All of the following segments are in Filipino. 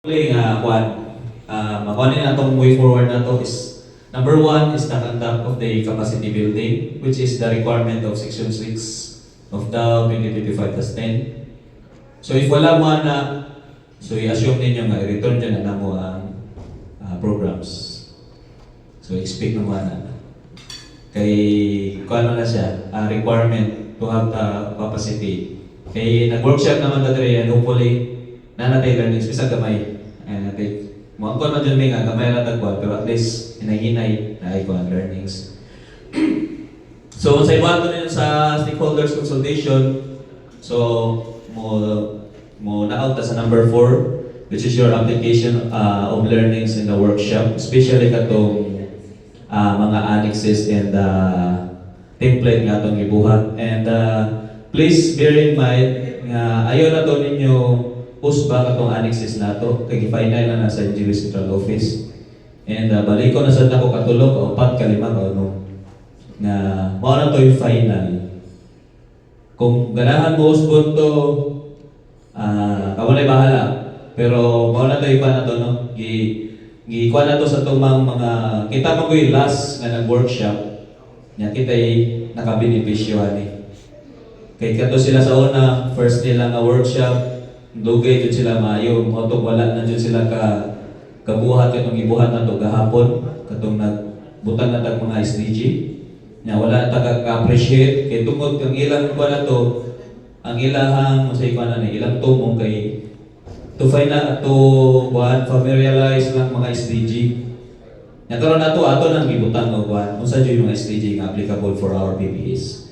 Makuha na itong way forward na to is number one is the conduct of the capacity building, which is the requirement of Section 6 of the 2025-10. So if wala mo na, so i-assume ninyo nga, i-return dyan na mo ang programs. So expect naman na. Kay, kung ano na siya, requirement to have the capacity. Kay nag-workshop naman na dito, and hopefully, nanatay learnings, isa gamay. Mga ko man dyan may nga, gamay lang nagwa, pero at least, hinay-hinay na ikaw ang learnings. So, sa iba ito sa stakeholders consultation, so, mo na-out sa number 4, which is your application of learnings in the workshop, especially katong mga annexes and template nga itong ibuhat. And please bear in mind, ayaw na to ninyo post ba katong annexes na to, kaya final na nasa NGV Central Office. And balik ko na sa ako katulog, o 4 ka 5 o no, na mao na to yung final. Kung ganahan mo usbon to, kamo na bahala. Pero mao na to yung na to, no? Gikuha na to sa tumang mga, kita mo ko yung last na nag-workshop, niya kita yung nakabenepisyo ani. Kaya kato sila sa una, first nila nga workshop, dugay jud sila maayo, motong wala na jud sila kabuhat katong gibuhat na to gahapon, katong nagbutang na tag mga SDG. Nya wala ta ka-appreciate kay tungod kang ilang kuan na to, ang ilahang say kuan na ilang tumong kay to find na to familiarize lang mga SDG. Nya karon ato nang gibutang og kuan unsa jud yung mga SDG nga applicable for our PPEs.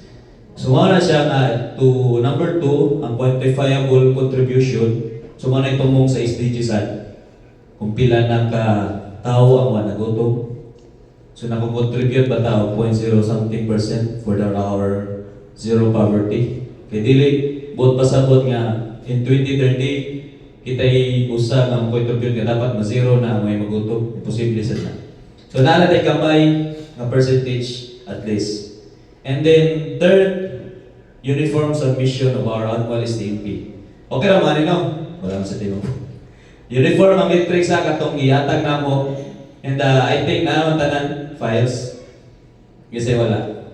So muna siya nga to number 2, ang quantifiable contribution. So muna itumong sa SDG sad. Kung pila ng tao ang managutom. So nako-contribute ba tao 0.0 something % for our zero poverty. Kaya dili buot pasabot nga in 2030 kita'y usa nga mag-contribute nga dapat ma-zero na may magutom. Imposible sad na. So nalatay kamay nga percentage at least. And then third, uniform submission of our annual STMP. Okay naman no? Wala sa timo. Uniform ang matrix sa katong gihatag namo. And I think na tanan files. Kasi wala.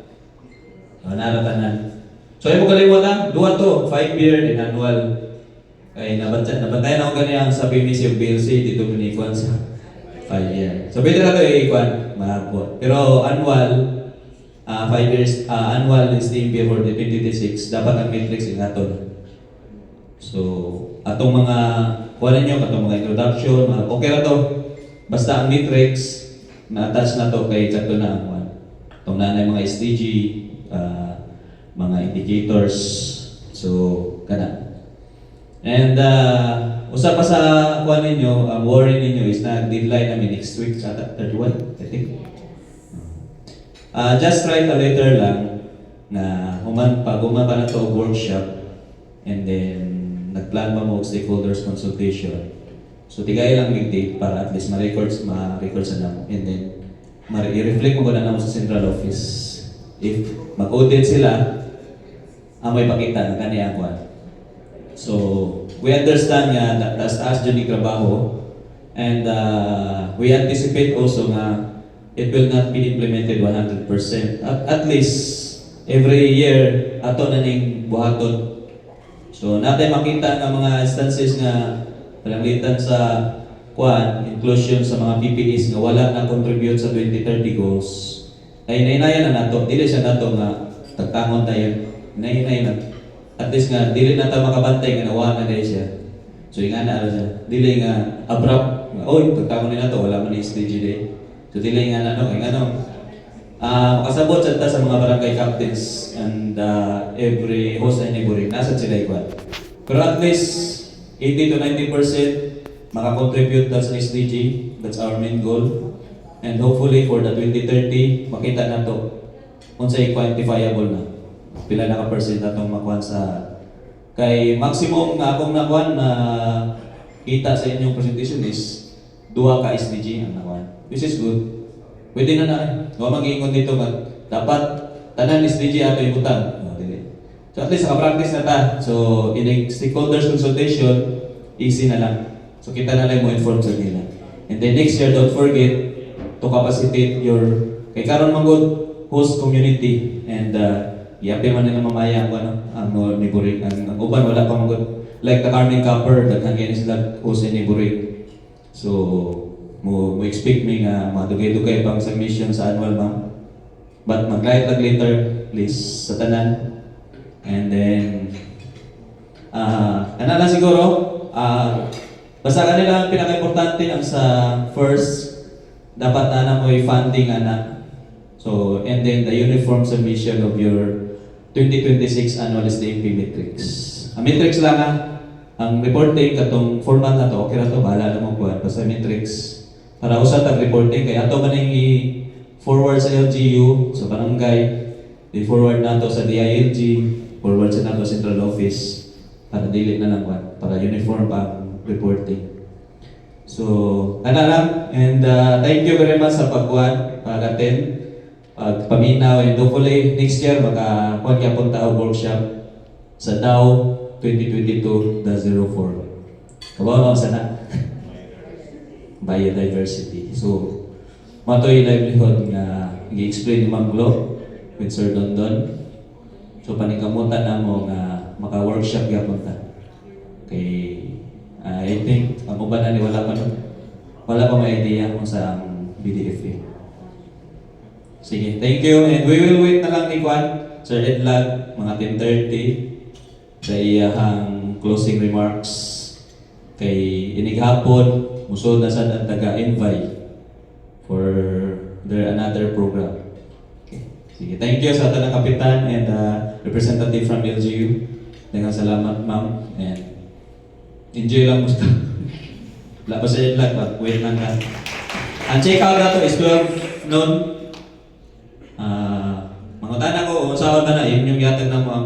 Na tanan. So ay mo kalimutan, duwa to, 5-year and annual. Kay nabantayan na ako ganyan sa PMC yung PLC dito ni Kwan sa 5-year. So pwede na to i-Kwan, mahapon. Pero annual, 5 years, annual STMP for the 2026, dapat ang matrix ingaton. So, atong mga, kuha nyo, atong mga introduction, okay na to. Basta ang matrix, na-attach na to kay kato na ang one. Itong nanay mga SDG, mga indicators, so, kana. And, usa pa sa kuha ninyo, ang worry ninyo is na deadline namin next week, sa 31, I think. Just write a letter lang na pag pa na to workshop and then nagplan pa mo stakeholders consultation. So tigay lang yung date para at least ma-records na mo and then i-reflect mo na mo sa central office. If mag-audit sila, may pakita na kaniyang kwan. So we understand nga that that's us dyan yung trabaho and we anticipate also nga it will not be implemented 100%. At least, every year, ato na ning buhaton. So, natin makita ng mga instances nga palanglitan sa inclusion sa mga PPEs nga wala na contribute sa 2030 goals. Ay, nainayan na nato. Dili siya nato nga tagtangon tayo. Nainay na. At least nga, dili na tayo makabantay nga nawa na dahil siya. So, yung nga siya. Dili nga abrupt. Oy, tagtangon na nato. Wala man yung SDG day. So dili nga makasabot sa mga barangay captains and every host and neighboring nasa sila ikwan. Pero at least 80 to 90% makakontribute sa SDG. That's our main goal. And hopefully for the 2030 makita na to unsay quantifiable na. Pila na ka percent atong makuha sa kay maximum nga akong nakuha na kita sa inyong presentation is 2 ka SDG ang nakuha. This is good. Pwede na na. Huwag mag-iingon dito nga. Dapat, tanan SDG ato ibutang. So at least, naka-practice na ta. So, in a stakeholders consultation, easy na lang. So kita na lang mo inform sa nila. And then next year, don't forget to capacitate your kay karon man good host community and iapi man nila mamaya ang ni Burig ang uban wala pa man good like the Carmen Copper daghan kay sila host ni Burig. So mo expect me nga madugay-dugay pang submission sa annual ma'am. But mag-light later please sa tanan. And then ano lang siguro basta kanila ang pinaka-importante ang sa first dapat na mo funding ana. So and then the uniform submission of your 2026 annual SDMP metrics. Ang metrics lang ang reporting katong format na to okay ra to bahala na mo kuan basta metrics para usa tag reporting kay ato man i-forward sa LGU sa barangay i-forward nato sa DILG forward sa nato central office para dili na lang kuan para uniform pa reporting. So, ana lang and thank you very much sa pagkuan pag-attend pagpaminaw and hopefully next year makakuan gyapon ta og workshop sa DAO 2022-04. Kabaw na sana biodiversity. So, matoy livelihood nga i-explain ni Ma'am Glo with Sir Dondon. So, paningkamutan na mo nga maka-workshop gyapon ta. Kay I think ang uban na ni wala pa may idea kung sa BDFA. Sige, thank you and we will wait na lang ni Kwan Sir Edlag mga 10:30 sa iyahang closing remarks kay inighapon musod na sad ang taga-invite for their another program. Okay. Sige, thank you sa tanang kapitan and representative from LGU. Daghang salamat ma'am and enjoy lang mo sa wala pa sa Edlag wait lang ka. Ang check out na to is 12 noon. Mangutan ako, unsa na yun yung yatag na mo